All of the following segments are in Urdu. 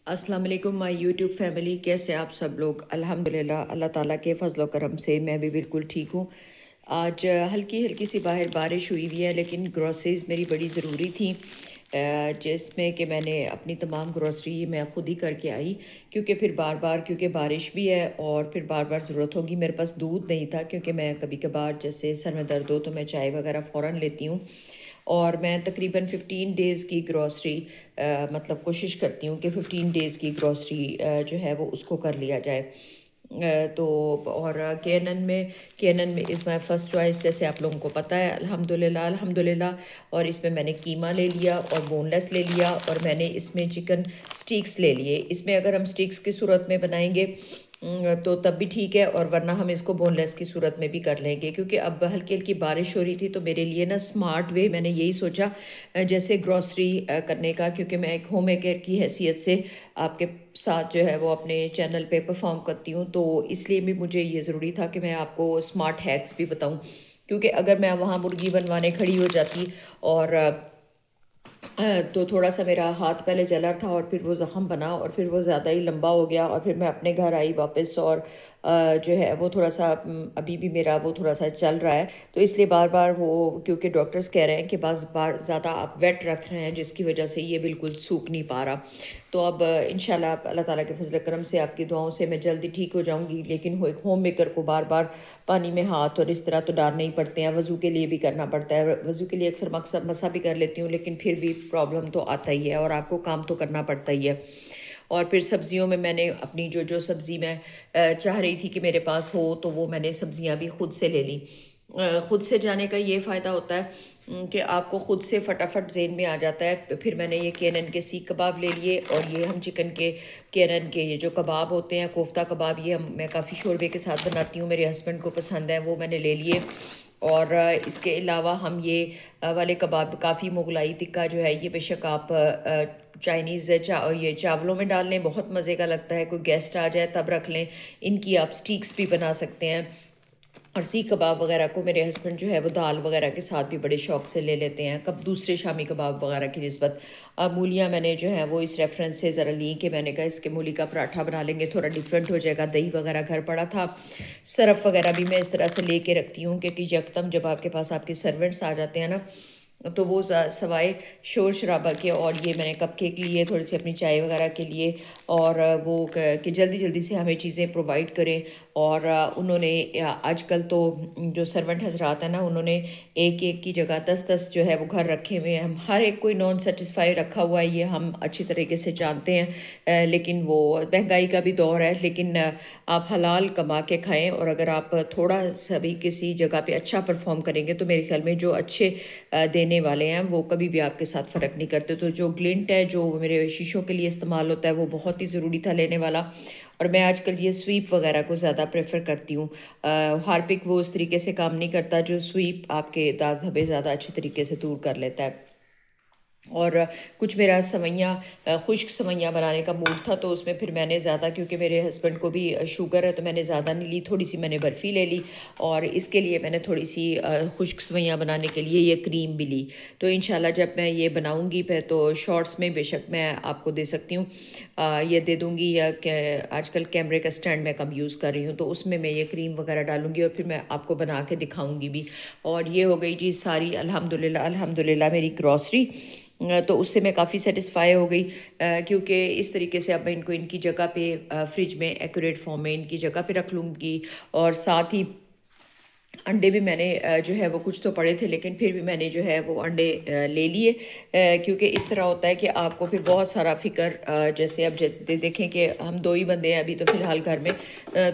السلام علیکم مائی یوٹیوب فیملی، کیسے آپ سب لوگ؟ الحمدللہ اللہ تعالیٰ کے فضل و کرم سے میں بھی بالکل ٹھیک ہوں۔ آج ہلکی ہلکی سی باہر بارش ہوئی ہوئی ہے، لیکن گروسریز میری بڑی ضروری تھیں، جس میں کہ میں نے اپنی تمام گروسری میں خود ہی کر کے آئی، کیونکہ پھر بار بار کیونکہ بارش بھی ہے اور پھر بار بار ضرورت ہوگی۔ میرے پاس دودھ نہیں تھا، کیونکہ میں کبھی کبھار جیسے سر میں درد ہو تو میں چائے وغیرہ فوراً لیتی ہوں، اور میں تقریباً 15 ڈیز کی گروسری مطلب کوشش کرتی ہوں کہ 15 ڈیز کی گروسری جو ہے وہ اس کو کر لیا جائے۔ تو اور کینن میں از مائی فرسٹ چوائس، جیسے آپ لوگوں کو پتہ ہے الحمدللہ۔ اور اس میں نے قیمہ لے لیا اور بون لیس لے لیا، اور میں نے اس میں چکن سٹیکس لے لیے۔ اس میں اگر ہم سٹیکس کی صورت میں بنائیں گے تو تب بھی ٹھیک ہے، اور ورنہ ہم اس کو بون لیس کی صورت میں بھی کر لیں گے، کیونکہ اب ہلکی ہلکی بارش ہو رہی تھی تو میرے لیے نا سمارٹ وے میں نے یہی سوچا جیسے گروسری کرنے کا، کیونکہ میں ایک ہوم میکر کی حیثیت سے آپ کے ساتھ جو ہے وہ اپنے چینل پہ پرفارم کرتی ہوں، تو اس لیے بھی مجھے یہ ضروری تھا کہ میں آپ کو سمارٹ ہیکس بھی بتاؤں، کیونکہ اگر میں وہاں مرغی بنوانے کھڑی ہو جاتی اور تو تھوڑا سا میرا ہاتھ پہلے جلا تھا، اور پھر وہ زخم بنا، اور پھر وہ زیادہ ہی لمبا ہو گیا، اور پھر میں اپنے گھر آئی واپس، اور جو ہے وہ تھوڑا سا ابھی بھی میرا وہ تھوڑا سا چل رہا ہے، تو اس لیے بار بار وہ کیونکہ ڈاکٹرز کہہ رہے ہیں کہ بعض بار زیادہ آپ ویٹ رکھ رہے ہیں، جس کی وجہ سے یہ بالکل سوکھ نہیں پا رہا۔ تو اب انشاءاللہ اللہ تعالیٰ کے فضل کرم سے آپ کی دعاؤں سے میں جلدی ٹھیک ہو جاؤں گی، لیکن وہ ایک ہوم میکر کو بار بار پانی میں ہاتھ اور اس طرح تو ڈالنے ہی پڑتے ہیں، وضو کے لیے بھی کرنا پڑتا ہے، وضو کے لیے اکثر مقصد مسا بھی کر لیتی ہوں، لیکن پھر بھی پرابلم تو آتا ہی ہے، اور آپ کو کام تو کرنا پڑتا ہی ہے۔ اور پھر سبزیوں میں نے اپنی جو سبزی میں چاہ رہی تھی کہ میرے پاس ہو، تو وہ میں نے سبزیاں بھی خود سے لے لیں۔ خود سے جانے کا یہ فائدہ ہوتا ہے کہ آپ کو خود سے فٹافٹ ذہن میں آ جاتا ہے۔ پھر میں نے یہ کینن کے سیخ کباب لے لیے، اور یہ ہم چکن کے کینن کے یہ جو کباب ہوتے ہیں کوفتہ کباب، یہ میں کافی شوربے کے ساتھ بناتی ہوں، میرے ہسبینڈ کو پسند ہے، وہ میں نے لے لیے۔ اور اس کے علاوہ ہم یہ والے کباب کافی مغلائی ٹکا جو ہے، یہ بے شک آپ چائنیز یہ چاولوں میں ڈال لیں، بہت مزے کا لگتا ہے، کوئی گیسٹ آ جائے تب رکھ لیں۔ ان کی آپ سٹیکس بھی بنا سکتے ہیں، اور سیخ کباب وغیرہ کو میرے ہسبینڈ جو ہے وہ دال وغیرہ کے ساتھ بھی بڑے شوق سے لے لیتے ہیں، کب دوسرے شامی کباب وغیرہ کی نسبت۔ مولیاں میں نے جو ہے وہ اس ریفرنس سے ذرا لی کہ میں نے کہا اس کے مولی کا پراٹھا بنا لیں گے، تھوڑا ڈیفرنٹ ہو جائے گا۔ دہی وغیرہ گھر پڑا تھا، سرف وغیرہ بھی میں اس طرح سے لے کے رکھتی ہوں، کیونکہ یکدم جب آپ کے پاس آپ کے سرونٹس آ جاتے ہیں نا، تو وہ سوائے شور شرابہ کے، اور یہ میں نے کپ کیک لیے تھوڑی سی اپنی چائے وغیرہ کے لیے، اور وہ کہ جلدی جلدی سے ہمیں چیزیں پرووائڈ کریں۔ اور انہوں نے آج کل تو جو سرونٹ حضرات ہیں نا، انہوں نے ایک ایک کی جگہ 10 جو ہے وہ گھر رکھے ہوئے ہیں، ہم ہر ایک کوئی نان سیٹسفائی رکھا ہوا ہے، یہ ہم اچھی طریقے سے جانتے ہیں، لیکن وہ مہنگائی کا بھی دور ہے، لیکن آپ حلال کما کے کھائیں، اور اگر آپ تھوڑا سا بھی کسی جگہ پہ اچھا پرفارم کریں گے تو میرے خیال میں جو اچھے دینے والے ہیں وہ کبھی بھی آپ کے ساتھ فرق نہیں کرتے۔ تو جو گلنٹ ہے جو میرے شیشوں کے لیے استعمال ہوتا ہے، وہ بہت ہی ضروری تھا لینے والا، اور میں آج کل یہ سویپ وغیرہ کو زیادہ پریفر کرتی ہوں۔ ہارپک وہ اس طریقے سے کام نہیں کرتا، جو سویپ آپ کے داغ دھبے زیادہ اچھے طریقے سے دور کر لیتا ہے۔ اور کچھ میرا سوئیاں خشک سوئیاں بنانے کا موڈ تھا، تو اس میں پھر میں نے زیادہ، کیونکہ میرے ہسبینڈ کو بھی شوگر ہے، تو میں نے زیادہ نہیں لی، تھوڑی سی میں نے برفی لے لی، اور اس کے لیے میں نے تھوڑی سی خشک سوئیاں بنانے کے لیے یہ کریم بھی لی۔ تو انشاءاللہ جب میں یہ بناؤں گی پہ تو شارٹس میں بے شک میں آپ کو دے سکتی ہوں، یہ دے دوں گی، یا کہ آج کل کیمرے کا سٹینڈ میں کم یوز کر رہی ہوں، تو اس میں یہ کریم وغیرہ ڈالوں گی، اور پھر میں آپ کو بنا کے دکھاؤں گی بھی۔ اور یہ ہو گئی جی ساری الحمدللہ میری گروسری، تو اس سے میں کافی سیٹسفائی ہو گئی، کیونکہ اس طریقے سے اب میں ان کو ان کی جگہ پہ فریج میں ایکوریٹ فارم میں ان کی جگہ پہ رکھ لوں گی۔ اور ساتھ ہی انڈے بھی میں نے جو ہے وہ کچھ تو پڑے تھے، لیکن پھر بھی میں نے جو ہے وہ انڈے لے لیے، کیونکہ اس طرح ہوتا ہے کہ آپ کو پھر بہت سارا فکر، جیسے اب دیکھیں کہ ہم 2 ہی بندے ہیں ابھی تو فی الحال گھر میں،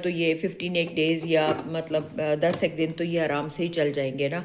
تو یہ 15 ایک ڈیز یا مطلب 10 ایک دن تو یہ آرام سے ہی چل جائیں گے نا،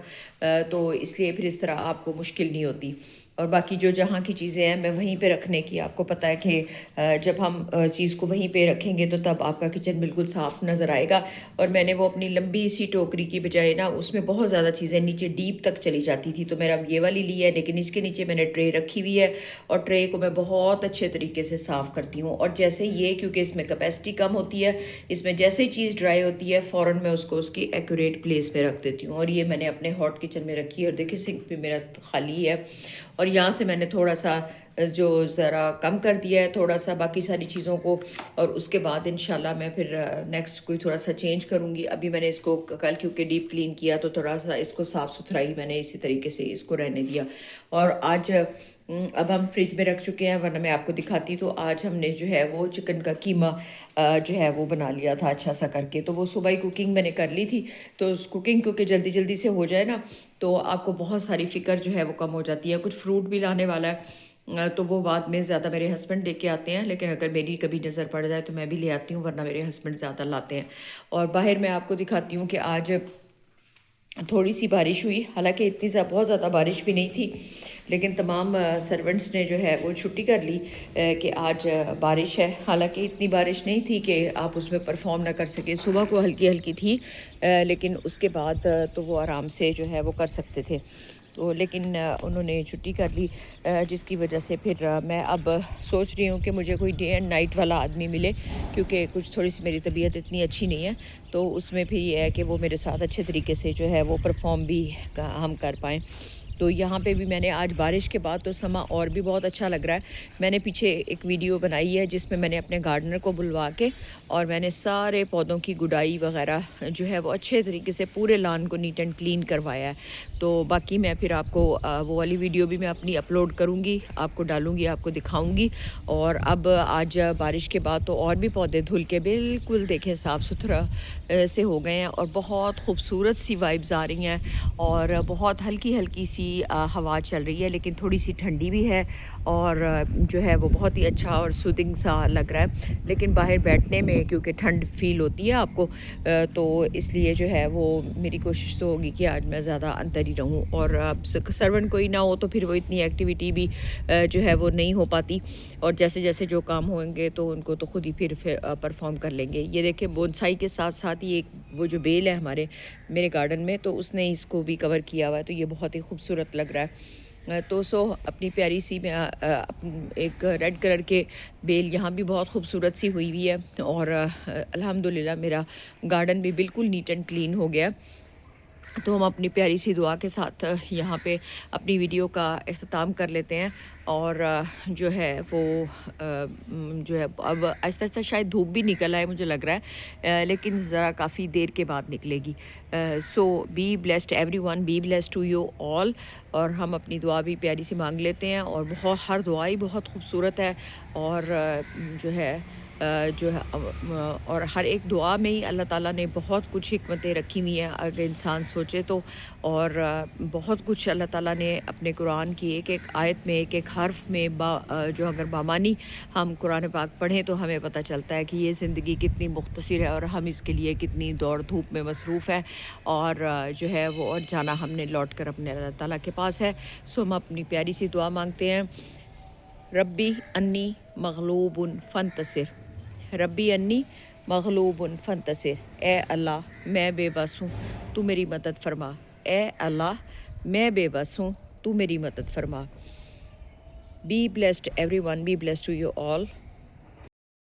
تو اس لیے پھر اس طرح آپ کو مشکل نہیں ہوتی۔ اور باقی جو جہاں کی چیزیں ہیں میں وہیں پہ رکھنے کی، آپ کو پتہ ہے کہ جب ہم چیز کو وہیں پہ رکھیں گے تو تب آپ کا کچن بالکل صاف نظر آئے گا۔ اور میں نے وہ اپنی لمبی سی ٹوکری کی بجائے نا، اس میں بہت زیادہ چیزیں نیچے ڈیپ تک چلی جاتی تھی، تو میرا یہ والی لی ہے، لیکن اس کے نیچے میں نے ٹرے رکھی ہوئی ہے، اور ٹرے کو میں بہت اچھے طریقے سے صاف کرتی ہوں، اور جیسے یہ کیونکہ اس میں کیپیسٹی کم ہوتی ہے، اس میں جیسے چیز ڈرائی ہوتی ہے فوراً میں اس کو اس کی ایکوریٹ پلیس پہ رکھ دیتی ہوں۔ اور یہ میں نے اپنے ہاٹ کچن میں رکھی ہے، اور دیکھیں سنک بھی میرا خالی ہے، اور یہاں سے میں نے تھوڑا سا جو ذرا کم کر دیا ہے تھوڑا سا باقی ساری چیزوں کو، اور اس کے بعد انشاءاللہ میں پھر نیکسٹ کوئی تھوڑا سا چینج کروں گی۔ ابھی میں نے اس کو کل کیونکہ ڈیپ کلین کیا تو تھوڑا سا اس کو صاف ستھرائی میں نے اسی طریقے سے اس کو رہنے دیا۔ اور آج اب ہم فریج میں رکھ چکے ہیں، ورنہ میں آپ کو دکھاتی تو آج ہم نے جو ہے وہ چکن کا قیمہ جو ہے وہ بنا لیا تھا اچھا سا کر کے۔ تو وہ صبح ہی کوکنگ میں نے کر لی تھی، تو اس کوکنگ کیونکہ جلدی جلدی سے ہو جائے نا تو آپ کو بہت ساری فکر جو ہے وہ کم ہو جاتی ہے۔ کچھ فروٹ بھی لانے والا ہے، تو وہ بعد میں زیادہ میرے ہسبینڈ لے کے آتے ہیں، لیکن اگر میری کبھی نظر پڑ جائے تو میں بھی لے آتی ہوں، ورنہ میرے ہسبینڈ زیادہ لاتے ہیں۔ اور باہر میں آپ کو دکھاتی ہوں کہ آج تھوڑی سی بارش ہوئی، حالانکہ اتنی بہت زیادہ بارش بھی نہیں تھی، لیکن تمام سرونٹس نے جو ہے وہ چھٹی کر لی کہ آج بارش ہے۔ حالانکہ اتنی بارش نہیں تھی کہ آپ اس میں پرفارم نہ کر سکے، صبح کو ہلکی ہلکی تھی، لیکن اس کے بعد تو وہ آرام سے جو ہے وہ کر سکتے تھے، تو لیکن انہوں نے چھٹی کر لی، جس کی وجہ سے پھر میں اب سوچ رہی ہوں کہ مجھے کوئی ڈے اینڈ نائٹ والا آدمی ملے، کیونکہ کچھ تھوڑی سی میری طبیعت اتنی اچھی نہیں ہے، تو اس میں پھر یہ ہے کہ وہ میرے ساتھ اچھے طریقے سے جو ہے وہ پرفارم بھی ہم کر پائیں۔ تو یہاں پہ بھی میں نے آج بارش کے بعد تو سما اور بھی بہت اچھا لگ رہا ہے۔ میں نے پیچھے ایک ویڈیو بنائی ہے جس میں میں نے اپنے گارڈنر کو بلوا کے اور میں نے سارے پودوں کی گڈائی وغیرہ جو ہے وہ اچھے طریقے سے پورے لان کو نیٹ اینڈ کلین کروایا ہے۔ تو باقی میں پھر آپ کو وہ والی ویڈیو بھی میں اپنی اپلوڈ کروں گی، آپ کو ڈالوں گی، آپ کو دکھاؤں گی۔ اور اب آج بارش کے بعد تو اور بھی پودے دھل کے بالکل دیکھیں صاف ستھرا سے ہو گئے ہیں، اور بہت خوبصورت سی وائبز آ رہی ہیں، اور بہت ہلکی ہلکی سی ہوا چل رہی ہے، لیکن تھوڑی سی ٹھنڈی بھی ہے، اور جو ہے وہ بہت ہی اچھا اور سودنگ سا لگ رہا ہے۔ لیکن باہر بیٹھنے میں کیونکہ ٹھنڈ فیل ہوتی ہے آپ کو، تو اس لیے جو ہے وہ میری کوشش تو ہوگی کہ آج میں زیادہ اندر ہی رہوں، اور اب سرونٹ کوئی نہ ہو تو پھر وہ اتنی ایکٹیویٹی بھی جو ہے وہ نہیں ہو پاتی، اور جیسے جیسے جو کام ہوئیں گے تو ان کو تو خود ہی پھر پرفارم کر لیں گے۔ یہ دیکھیں بونسائی کے ساتھ ساتھ ہی ایک وہ جو بیل ہے ہمارے میرے گارڈن میں، تو اس نے اس کو بھی کور کیا ہوا ہے، تو یہ بہت ہی خوبصورت لگ رہا ہے۔ تو اپنی پیاری سی میں ایک ریڈ کلر کے بیل یہاں بھی بہت خوبصورت سی ہوئی ہوئی ہے، اور الحمدللہ میرا گارڈن بھی بالکل نیٹ اینڈ کلین ہو گیا۔ تو ہم اپنی پیاری سی دعا کے ساتھ یہاں پہ اپنی ویڈیو کا اختتام کر لیتے ہیں، اور جو ہے وہ جو ہے اب آہستہ آہستہ شاید دھوپ بھی نکل آئے مجھے لگ رہا ہے، لیکن ذرا کافی دیر کے بعد نکلے گی۔ So be blessed everyone, be blessed to you all, اور ہم اپنی دعا بھی پیاری سی مانگ لیتے ہیں، اور ہر دعا ہی بہت خوبصورت ہے، اور جو ہے اور ہر ایک دعا میں ہی اللہ تعالیٰ نے بہت کچھ حکمتیں رکھی ہوئی ہیں اگر انسان سوچے تو، اور بہت کچھ اللہ تعالیٰ نے اپنے قرآن کی ایک ایک آیت میں، ایک ایک حرف میں جو اگر بامانی ہم قرآن پاک پڑھیں تو ہمیں پتہ چلتا ہے کہ یہ زندگی کتنی مختصر ہے، اور ہم اس کے لیے کتنی دوڑ دھوپ میں مصروف ہیں، اور جو ہے وہ اور جانا ہم نے لوٹ کر اپنے اللہ تعالیٰ کے پاس ہے۔ سو ہم اپنی پیاری سی دعا مانگتے ہیں، ربی انی مغلوب فانتصر، ربی انی مغلوب فانتصر، اے اللہ میں بے بس ہوں تو میری مدد فرما، اے اللہ میں بے بس ہوں تو میری مدد فرما۔ Be blessed everyone, be blessed to you all.